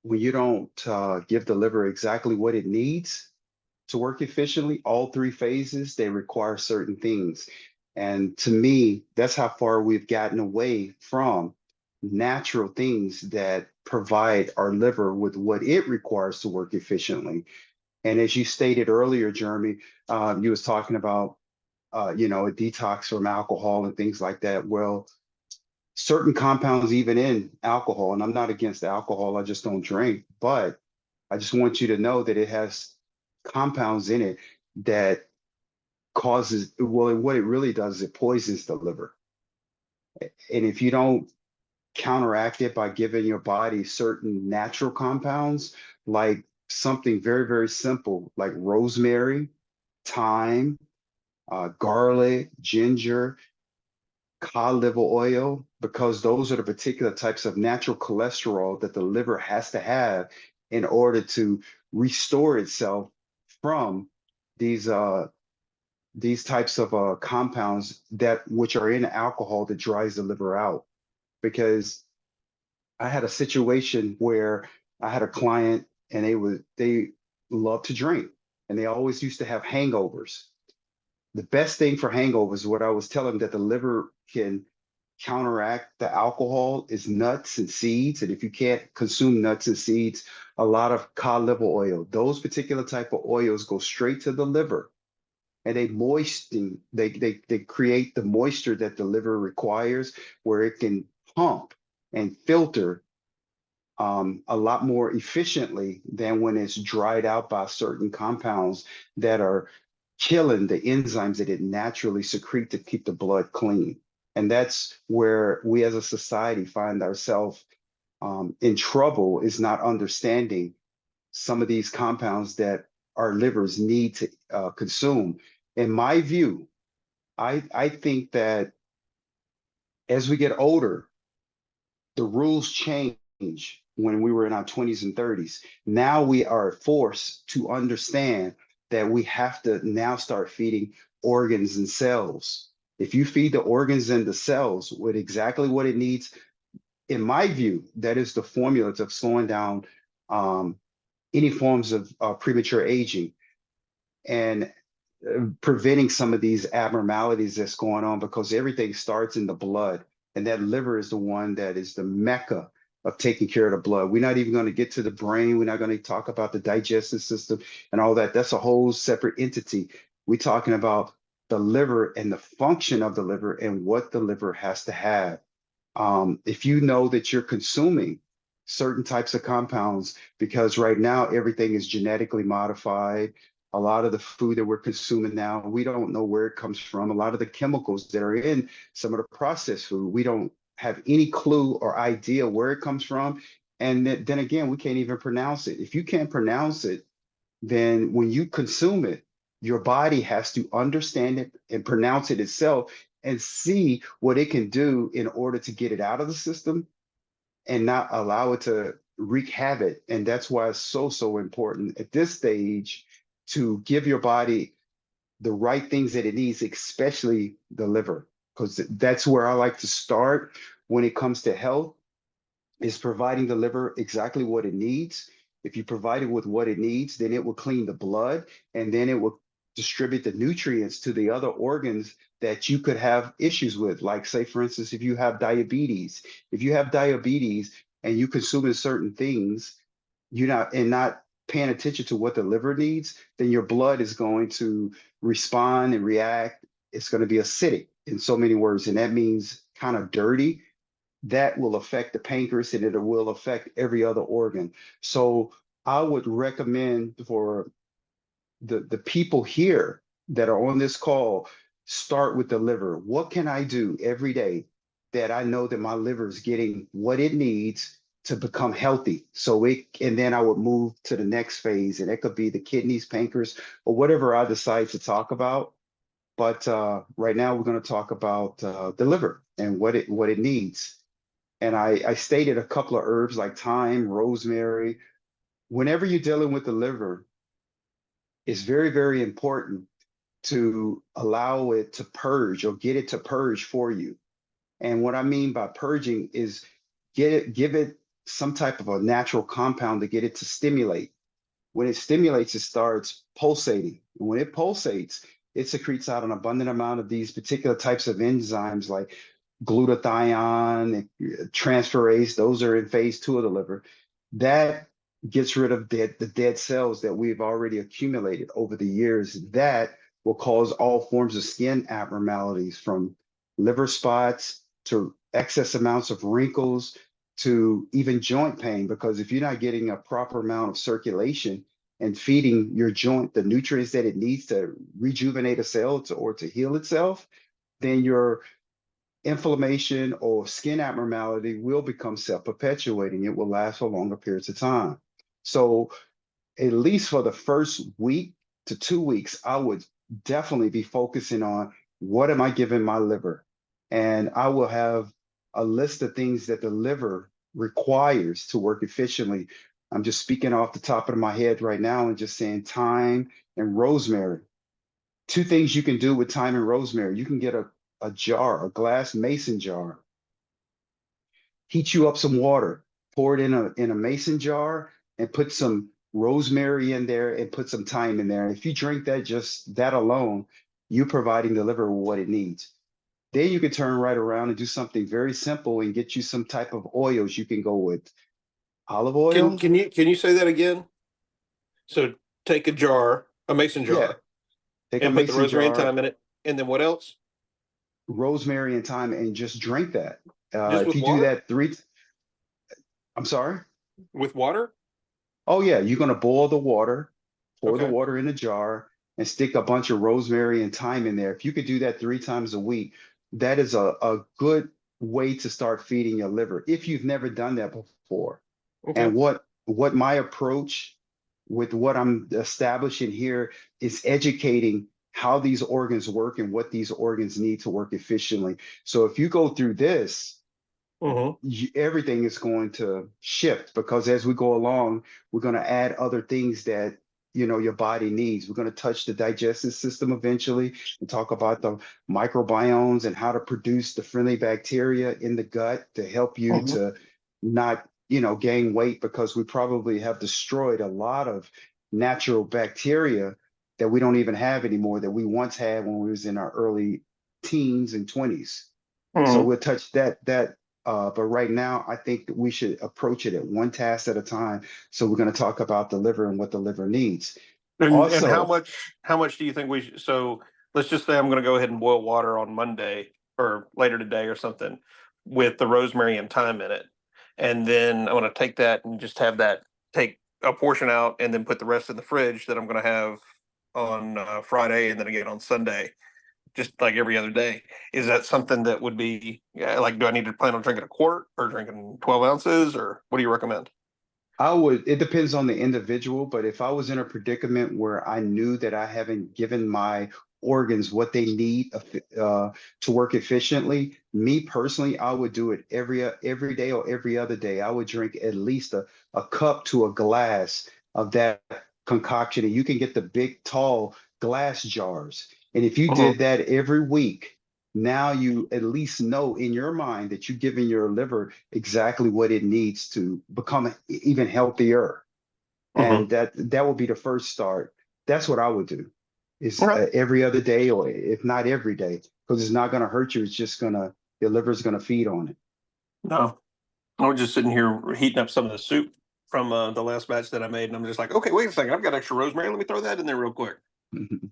when you don't give the liver exactly what it needs to work efficiently, all three phases, they require certain things. And to me, that's how far we've gotten away from natural things that provide our liver with what it requires to work efficiently. And as you stated earlier, Jeremy, you was talking about, a detox from alcohol and things like that. Well, certain compounds, even in alcohol, and I'm not against alcohol, I just don't drink, but I just want you to know that it has compounds in it that causes, well, what it really does is it poisons the liver. And if you don't counteract it by giving your body certain natural compounds, like something very, very simple, like rosemary, thyme, garlic, ginger, cod liver oil, because those are the particular types of natural cholesterol that the liver has to have in order to restore itself from these these types of compounds that which are in alcohol that dries the liver out. Because I had a situation where I had a client and they love to drink and they always used to have hangovers. The best thing for hangovers, what I was telling them that the liver can counteract the alcohol is nuts and seeds. And if you can't consume nuts and seeds, a lot of cod liver oil, those particular type of oils go straight to the liver and they create the moisture that the liver requires where it can pump and filter a lot more efficiently than when it's dried out by certain compounds that are killing the enzymes that it naturally secrete to keep the blood clean. And that's where we as a society find ourselves in trouble, is not understanding some of these compounds that our livers need to consume. In my view, I think that as we get older, the rules change when we were in our 20s and 30s. Now we are forced to understand that we have to now start feeding organs and cells. If you feed the organs and the cells with exactly what it needs, in my view, that is the formula to slowing down any forms of premature aging and preventing some of these abnormalities that's going on, because everything starts in the blood. And that liver is the one that is the mecca of taking care of the blood. We're not even going to get to the brain. We're not going to talk about the digestive system and all that. That's a whole separate entity. We're talking about the liver and the function of the liver and what the liver has to have. If you know that you're consuming certain types of compounds, because right now everything is genetically modified, a lot of the food that we're consuming now, we don't know where it comes from. A lot of the chemicals that are in some of the processed food, we don't have any clue or idea where it comes from. And then again, we can't even pronounce it. If you can't pronounce it, then when you consume it, your body has to understand it and pronounce it itself and see what it can do in order to get it out of the system and not allow it to wreak havoc. And that's why it's so, so important at this stage to give your body the right things that it needs, especially the liver, because that's where I like to start when it comes to health, is providing the liver exactly what it needs. If you provide it with what it needs, then it will clean the blood and then it will distribute the nutrients to the other organs that you could have issues with. Like, say, for instance, if you have diabetes and you consuming certain things, you're not paying attention to what the liver needs, then your blood is going to respond and react. It's going to be acidic in so many words, and that means kind of dirty. That will affect the pancreas and it will affect every other organ. So I would recommend for the people here that are on this call, start with the liver. What can I do every day that I know that my liver is getting what it needs to become healthy? And then I would move to the next phase, and it could be the kidneys, pancreas, or whatever I decide to talk about. But right now we're going to talk about the liver and what it needs. And I stated a couple of herbs like thyme, rosemary. Whenever you're dealing with the liver, it's very, very important to allow it to purge or get it to purge for you. And what I mean by purging is give it some type of a natural compound to get it to stimulate. When it stimulates, it starts pulsating. And when it pulsates, it secretes out an abundant amount of these particular types of enzymes like glutathione and transferase. Those are in phase two of the liver. That gets rid of the dead cells that we've already accumulated over the years. That will cause all forms of skin abnormalities, from liver spots to excess amounts of wrinkles to even joint pain, because if you're not getting a proper amount of circulation and feeding your joint the nutrients that it needs to rejuvenate a cell or to heal itself, then your inflammation or skin abnormality will become self-perpetuating. It will last for longer periods of time. So at least for the first week to 2 weeks, I would definitely be focusing on what am I giving my liver? And I will have a list of things that the liver requires to work efficiently. I'm just speaking off the top of my head right now and just saying thyme and rosemary. Two things you can do with thyme and rosemary. You can get a jar, a glass mason jar, heat you up some water, pour it in a mason jar, and put some rosemary in there and put some thyme in there. If you drink that, just that alone, you're providing the liver with what it needs. Then you can turn right around and do something very simple and get you some type of oils. You can go with olive Can oil. can you can you say that again? So take a jar, a mason Yeah, jar, take a and put the mason rosemary and jar, thyme in it, and then what else? rosemary and thyme, and just drink that. Just If with you do water? that I'm sorry. With water? Oh yeah, you're gonna boil the water, pour the Okay. water in a jar, and stick a bunch of rosemary and thyme in there. If you could do that 3 times a week, that is a good way to start feeding your liver if you've never done that before. Okay. And what my approach with what I'm establishing here is educating how these organs work and what these organs need to work efficiently. So if you go through this, Mm-hmm. everything is going to shift, because as we go along, we're going to add other things that your body needs. We're going to touch the digestive system eventually and talk about the microbiomes and how to produce the friendly bacteria in the gut to help you Mm-hmm. to not gain weight, because we probably have destroyed a lot of natural bacteria that we don't even have anymore, that we once had when we was in our early teens and 20s. So Mm-hmm. we'll touch but right now, I think that we should approach it at one task at a time. So we're going to talk about the liver and what the liver needs. And Also, how much do you think we should, so let's just say I'm gonna go ahead and boil water on Monday or later today or something with the rosemary and thyme in it. And then I'm gonna take that and just have that take a portion out and then put the rest in the fridge that I'm gonna have on Friday and then again on Sunday, just like every other day. Is that something that would be, yeah, like, do I need to plan on drinking a quart or drinking 12 ounces, or what do you recommend? it depends on the individual, but if I was in a predicament where I knew that I haven't given my organs what they need to work efficiently, me personally, I would do it every day or every other day. I would drink at least a cup to a glass of that concoction. And you can get the big, tall glass jars. And if you Mhm. did that every week, now you at least know in your mind that you're giving your liver exactly what it needs to become even healthier. Mhm. And that will be the first start. That's what I would do, is Okay. every other day, or if not every day, because it's not going to hurt you. It's just your liver's going to feed on No. I was just sitting here heating up some of the soup from the last batch that I made, and I'm just like, okay, wait a second, I've got extra rosemary. Let me throw that in there real quick. it.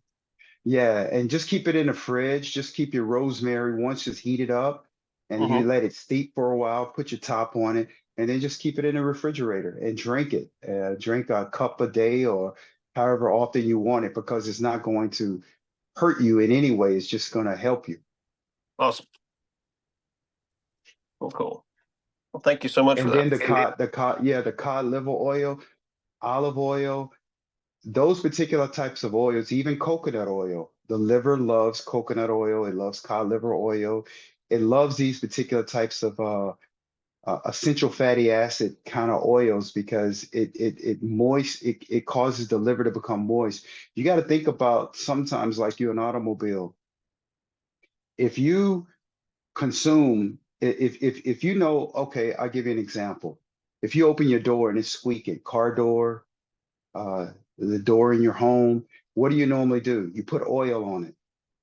Yeah, and just keep it in the fridge. Just keep your rosemary once it's heated up, and you Hmm. let it steep for a while. Put your top on it, and then just keep it in the refrigerator and drink it. Drink a cup a day or however often you want it, because it's not going to hurt you in any way. It's just going to help you. Awesome. Well, cool. Well, thank you so much for And that. then the cod liver oil, olive oil, those particular types of oils, even coconut oil. The liver loves coconut oil. It loves cod liver oil. It loves these particular types of essential fatty acid kind of oils, because it causes the liver to become moist. You got to think about, sometimes like you're an automobile. If you consume, if you know, okay, I'll give you an example. If you open your door and it's squeaking, car door, the door in your home, what do you normally do? You put oil on it.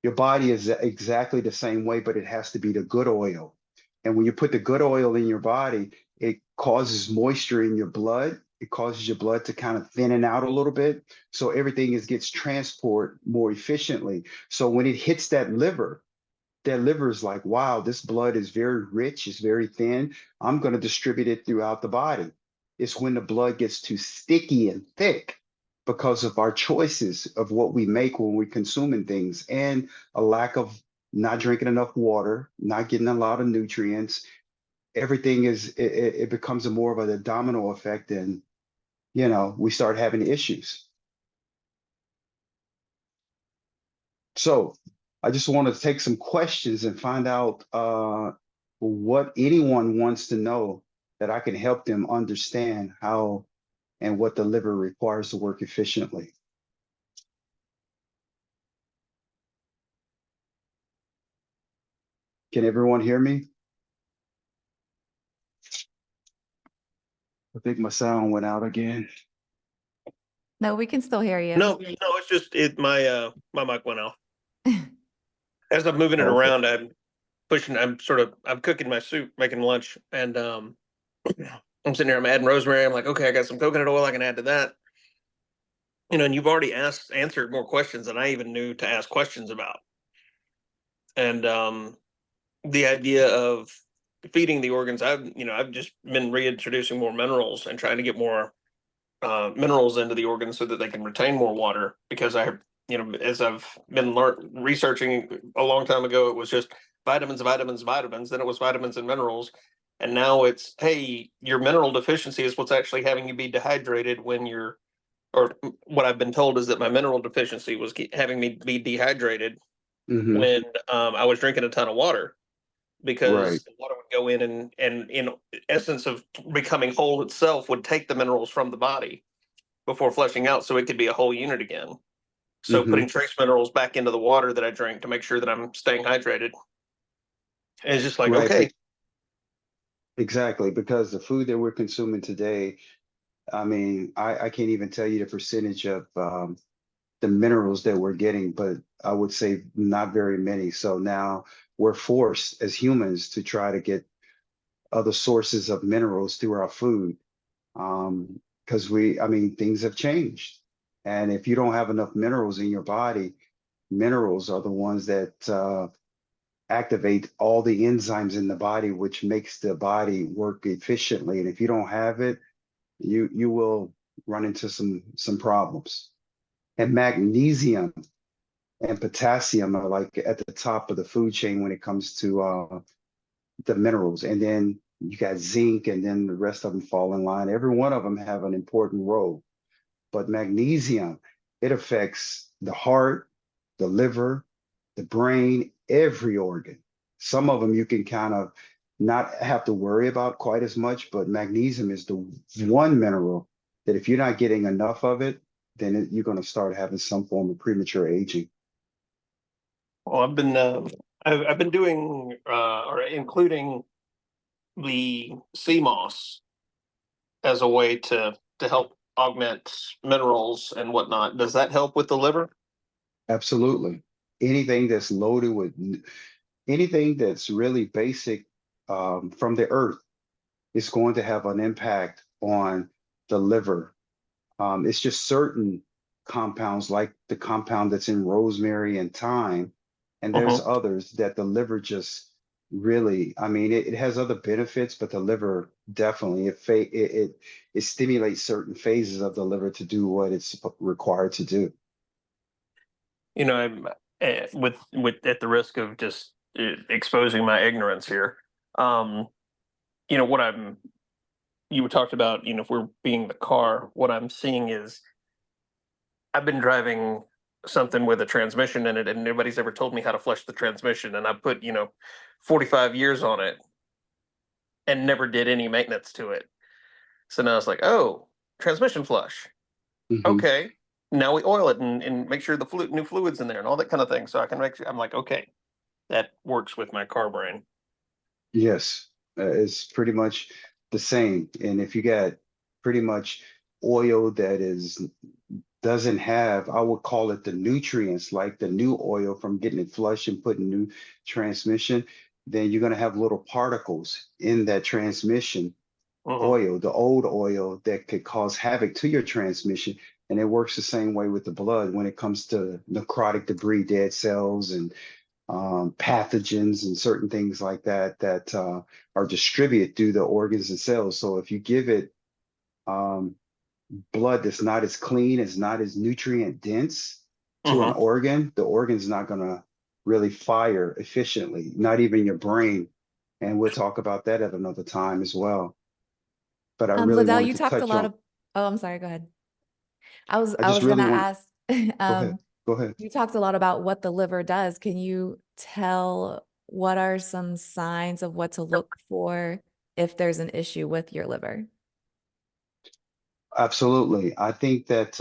Your body is exactly the same way, but it has to be the good oil. And when you put the good oil in your body, it causes moisture in your blood. It causes your blood to kind of thinning out a little bit. So everything gets transport more efficiently. So when it hits that liver is like, wow, this blood is very rich, it's very thin. I'm going to distribute it throughout the body. It's when the blood gets too sticky and thick because of our choices of what we make when we're consuming things and a lack of not drinking enough water, not getting a lot of nutrients. Everything it becomes a more of a domino effect, and we start having issues. So I just want to take some questions and find out what anyone wants to know that I can help them understand how and what the liver requires to work efficiently. Can everyone hear me? I think my sound went out again. No, we can still hear you. No, it's just my mic went off. As I'm moving it Okay. around, I'm cooking my soup, making lunch, and I'm sitting here, I'm adding rosemary. I'm like, okay, I got some coconut oil I can add to that. And you've already answered more questions than I even knew to ask questions about. And the idea of feeding the organs, I've just been reintroducing more minerals and trying to get more minerals into the organs so that they can retain more water. Because as I've been researching a long time ago, it was just vitamins, vitamins, vitamins. Then it was vitamins and minerals. And now it's, hey, your mineral deficiency is what's actually having you be dehydrated or what I've been told is that my mineral deficiency was having me be dehydrated when I was drinking a ton of water, Right. because the water would go in and in essence of becoming whole itself would take the minerals from the body before flushing out so it could be a whole unit again. So putting trace minerals back into the water that I drink to make sure that I'm staying hydrated. And it's just like, Right. okay. Exactly. Because the food that we're consuming today, I mean, I can't even tell you the percentage of the minerals that we're getting, but I would say not very many. So now we're forced as humans to try to get other sources of minerals through our food. Because I mean, things have changed. And if you don't have enough minerals in your body, minerals are the ones that activate all the enzymes in the body, which makes the body work efficiently. And if you don't have it, you will run into some problems. And magnesium and potassium are like at the top of the food chain when it comes to the minerals. And then you got zinc, and then the rest of them fall in line. Every one of them have an important role. But magnesium, it affects the heart, the liver, the brain, every organ. Some of them you can kind of not have to worry about quite as much, but magnesium is the one mineral that if you're not getting enough of it, then you're going to start having some form of premature aging. Well, I've been doing or including the sea moss as a way to help augment minerals and whatnot. Does that help with the liver? Absolutely. Anything that's loaded with anything that's really basic from the earth is going to have an impact on the liver. It's just certain compounds, like the compound that's in rosemary and thyme, and there's others that the liver just really, I mean, it has other benefits, but the liver definitely, it stimulates certain phases of the liver to do what it's required to do. I'm with at the risk of just exposing my ignorance here. Um, what you talked about, if we're being the car, what I'm seeing is I've been driving something with a transmission in it, and nobody's ever told me how to flush the transmission, and I put 45 years on it and never did any maintenance to it. So now it's like, oh, transmission flush. Mhm. Okay, now we oil it and make sure the new fluids in there and all that kind of thing. So I can make sure, I'm like, okay, that works with my car brain. Yes, it's pretty much the same. And if you got pretty much oil that doesn't have, I would call it the nutrients, like the new oil from getting it flushed and putting new transmission, then you're going to have little particles in that transmission Mhm. oil, the old oil that could cause havoc to your transmission. And it works the same way with the blood when it comes to necrotic debris, dead cells, and pathogens and certain things like that that are distributed through the organs and cells. So if you give it um, blood that's not as clean, is not as nutrient dense to an Mhm. organ, the organ's not going to really fire efficiently, not even your brain. And we'll talk about that at another time as well. But I really Liddell, wanted you to talked a touch lot on, of, oh, I'm sorry, go ahead. I was I I just was gonna really want, ask, go ahead, go ahead. you talked a lot about what the liver does. Can you tell what are some signs of what to look for if there's an issue with your liver? Absolutely. I think that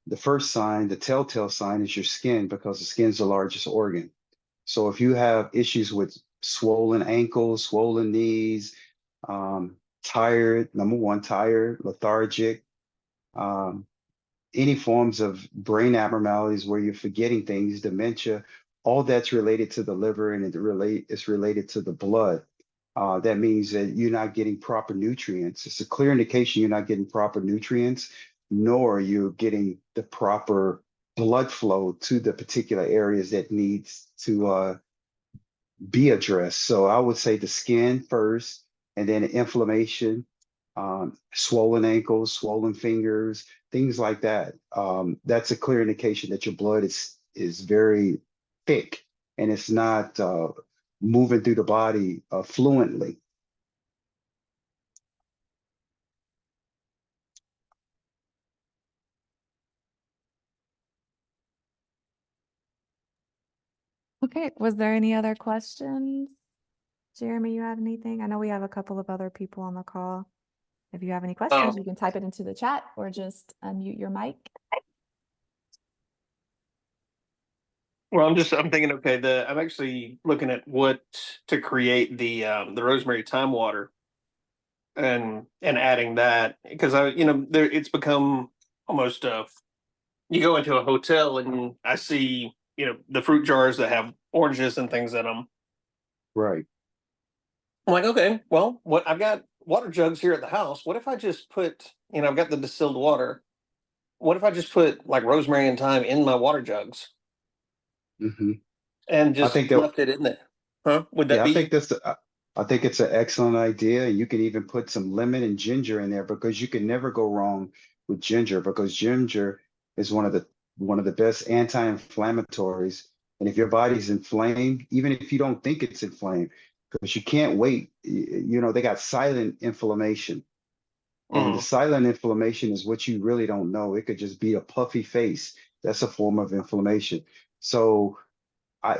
the first sign, the telltale sign, is your skin because the skin's the largest organ. So if you have issues with swollen ankles, swollen knees, tired, number one, tired, lethargic, um, any forms of brain abnormalities where you're forgetting things, dementia, all that's related to the liver and it's related to the blood. That means that you're not getting proper nutrients. It's a clear indication you're not getting proper nutrients, nor you're getting the proper blood flow to the particular areas that needs to be addressed. So I would say the skin first, and then inflammation, swollen ankles, swollen fingers, things like that. That's a clear indication that your blood is very thick and it's not moving through the body fluently. Okay, was there any other questions? Jeremy, you had anything? I know we have a couple of other people on the call. If you have any questions, you can type it into the chat or just unmute your mic. Well, I'm thinking, okay, I'm actually looking at what to create the rosemary thyme water and adding that because it's become almost you go into a hotel and I see, the fruit jars that have oranges and things in them. Right. I'm like, okay, well, what I've got water jugs here at the house. What if I just put, I've got the distilled water. What if I just put like rosemary and thyme in my water jugs Hmm. and I just think that, left it in there? Huh? Would that yeah, be? I think it's an excellent idea. And you can even put some lemon and ginger in there because you can never go wrong with ginger because ginger is one of the best anti-inflammatories. And if your body's inflamed, even if you don't think it's inflamed, because you can't wait, they got silent inflammation. And the Mhm. silent inflammation is what you really don't know. It could just be a puffy face. That's a form of inflammation. So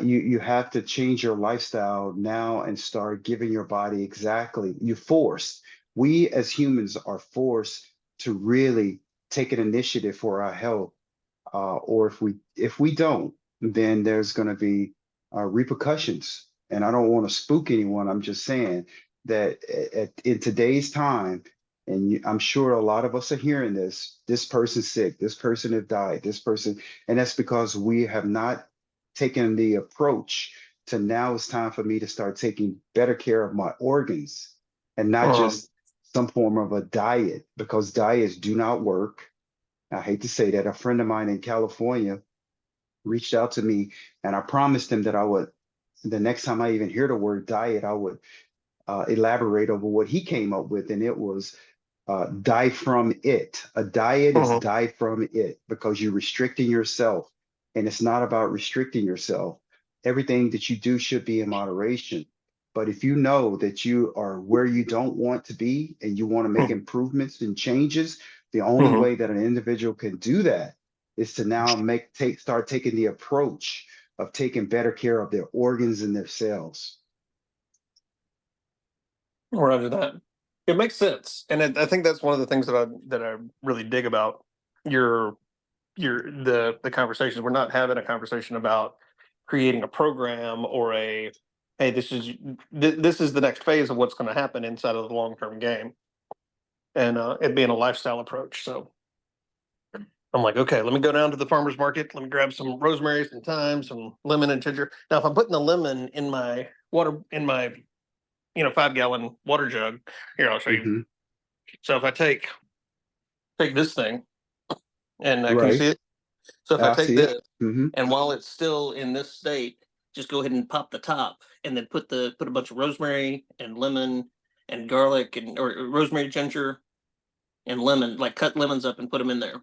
you have to change your lifestyle now and start giving your body exactly. You're forced. We as humans are forced to really take an initiative for our health. Or if we don't, then there's going to be repercussions. And I don't want to spook anyone. I'm just saying that in today's time, and I'm sure a lot of us are hearing this. This person's sick. This person have died. This person, and that's because we have not taken the approach to now it's time for me to start taking better care of my organs and not Mhm. just some form of a diet because diets do not work. I hate to say that. A friend of mine in California reached out to me, and I promised him that I would, the next time I even hear the word diet, I would elaborate over what he came up with. And it was die from it. A diet is Mhm. die from it because you're restricting yourself. And it's not about restricting yourself. Everything that you do should be in moderation. But if you know that you are where you don't want to be and you want to make improvements and changes, the only Mhm. way that an individual can do that is to now start taking the approach of taking better care of their organs and their cells. Roger that. It makes sense, and I think that's one of the things that I really dig about your the conversations. We're not having a conversation about creating a program or a hey, this is the next phase of what's going to happen inside of the long term game. and it being a lifestyle approach. So I'm like, okay, let me go down to the farmer's market. Let me grab some rosemary, some thyme, some lemon and ginger. Now, if I'm putting the lemon in my water, in my, 5-gallon water jug, here, I'll show you. Hmm. So if I take this thing and can you Right. see it? So if I I take see this it. Hmm. and while it's still in this state, just go ahead and pop the top and then put a bunch of rosemary and lemon and garlic or rosemary, ginger and lemon, like cut lemons up and put them in there.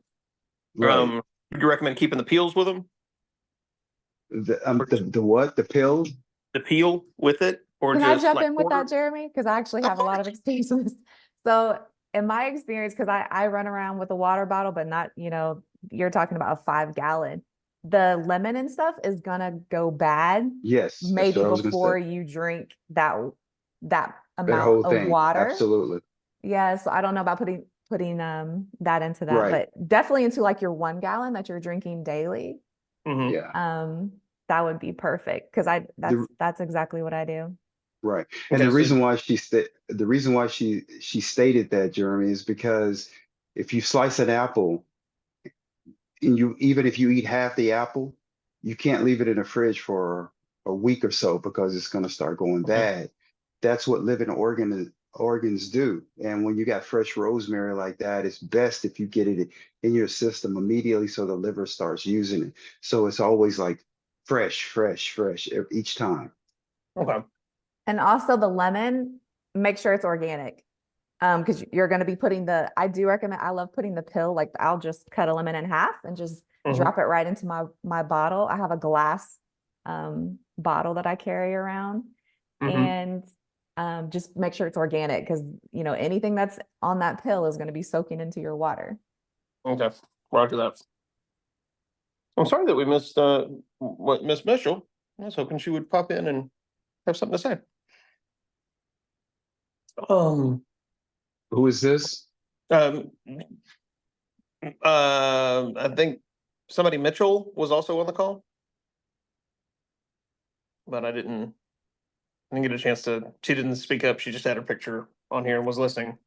Right. Would you recommend keeping the peels with them? Or just The what? The pill? the peel with it? Or Can I just jump like in with quarter? that, Jeremy? Because I actually Of have a lot of course. experience with this. So in my experience, because I run around with a water bottle, but not, you're talking about a 5-gallon. The lemon and stuff is gonna go bad Yes, that's maybe what I was gonna say. before you drink that That amount whole of thing. water. Absolutely. Yeah, so I don't know about putting that into that, Right. but definitely into like your 1 gallon that you're drinking daily. Mhm. Yeah. That would be perfect because The, that's exactly what I do. right. And Okay, the so reason why the reason why she stated that, Jeremy, is because if you slice an apple and even if you eat half the apple, you can't leave it in the fridge for a week or so because it's going to start going okay. bad. That's what living organs do. And when you got fresh rosemary like that, it's best if you get it in your system immediately so the liver starts using it. So it's always like fresh, fresh, fresh each time. Okay. And also the lemon, make sure it's organic. Because you're going to be I do recommend, I love putting the pill, like I'll just cut a lemon in half and just Mhm. drop it right into my bottle. I have a glass bottle that I carry around, Mhm. and just make sure it's organic because anything that's on that pill is going to be soaking into your water. Okay. Roger that. I'm sorry that we missed what Miss Mitchell. I was hoping she would pop in and have something to say. Um, Who is this? um, I think somebody Mitchell was also on the call, but I didn't get a chance to. She didn't speak up. She just had her picture on here and was listening.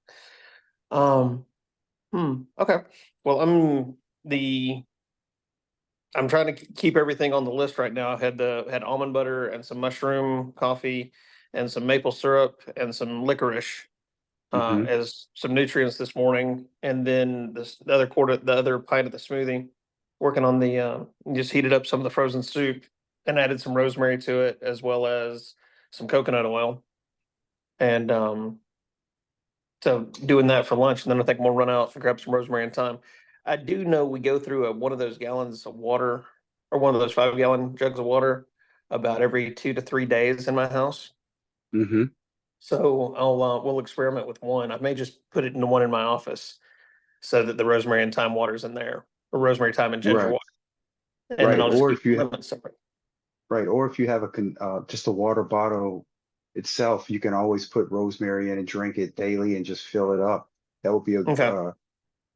Um, okay. Well, I'm trying to keep everything on the list right now. I had almond butter and some mushroom coffee and some maple syrup and some licorice Hmm. as some nutrients this morning, and then the other pint of the smoothie. Working on the just heated up some of the frozen soup and added some rosemary to it as well as some coconut oil, and so doing that for lunch, and then I think we'll run out and grab some rosemary and thyme. I do know we go through one of those gallons of water or one of those 5-gallon jugs of water about every 2 to 3 days in my house. Hmm. So we'll experiment with one. I may just put it into one in my office so that the rosemary and thyme water's in there, or rosemary, thyme, and ginger Right. water, and then Right. I'll just keep the lemon separate. Or if you have just a water bottle itself, you can always put rosemary in and drink it daily and just fill it up. That would be Okay,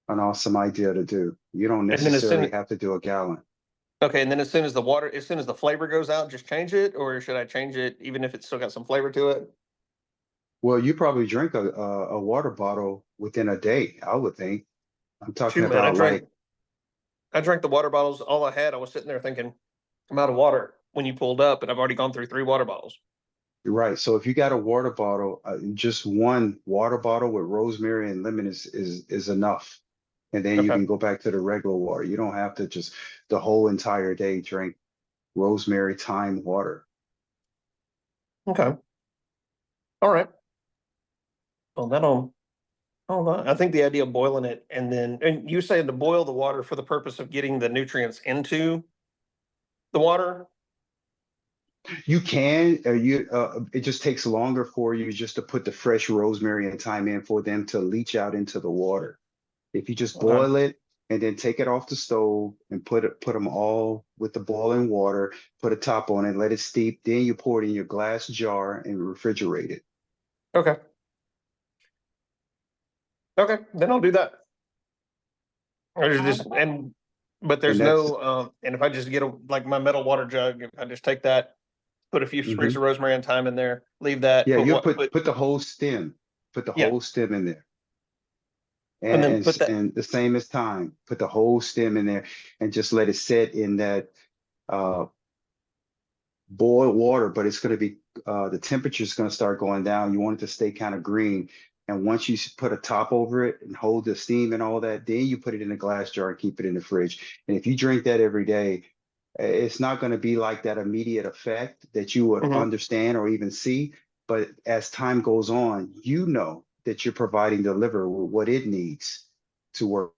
an awesome idea to do. You don't and then necessarily have to do a gallon. and then as soon as the flavor goes out, just change it, or should I change it even if it's still got some flavor to it? Well, you probably drink a water bottle within a day, I would think. I'm talking Shoot, man, about like, I drank the water bottles. All I had, I was sitting there thinking, I'm out of water when you pulled up, and I've already gone through 3 water bottles. right. So if you got a water bottle, just one water bottle with rosemary and lemon is enough. And then you Okay, can go back to the regular water. You don't have to just the whole entire day drink rosemary thyme water. okay, all right. Well, that'll. Oh, I think the idea of boiling it and you saying to boil the water for the purpose of getting the nutrients into the water? You it just takes longer for you just to put the fresh rosemary and thyme in for them to leach out into the water. If you just Okay, boil it and then take it off the stove and put them all with the boiling water, put a top on it, let it steep, then you pour it in your glass jar and refrigerate it. okay, okay. Then I'll do that. There's All just right. but And there's that's no and if I just get like my metal water jug, if I just take that, put a few sprigs mhm. of rosemary and thyme in there, leave that, Yeah, put you what put put the whole stem, put the yeah, whole stem in there. And then put that, And the same as thyme, put the whole stem in there and just let it sit in that uh, boiled water, but it's going to be the temperature is going to start going down. You want it to stay kind of green. And once you put a top over it and hold the steam and all that, then you put it in a glass jar and keep it in the fridge. And if you drink that every day, it's not going to be like that immediate effect that you would Mhm. understand or even see. But as time goes on, you know that you're providing the liver with what it needs to work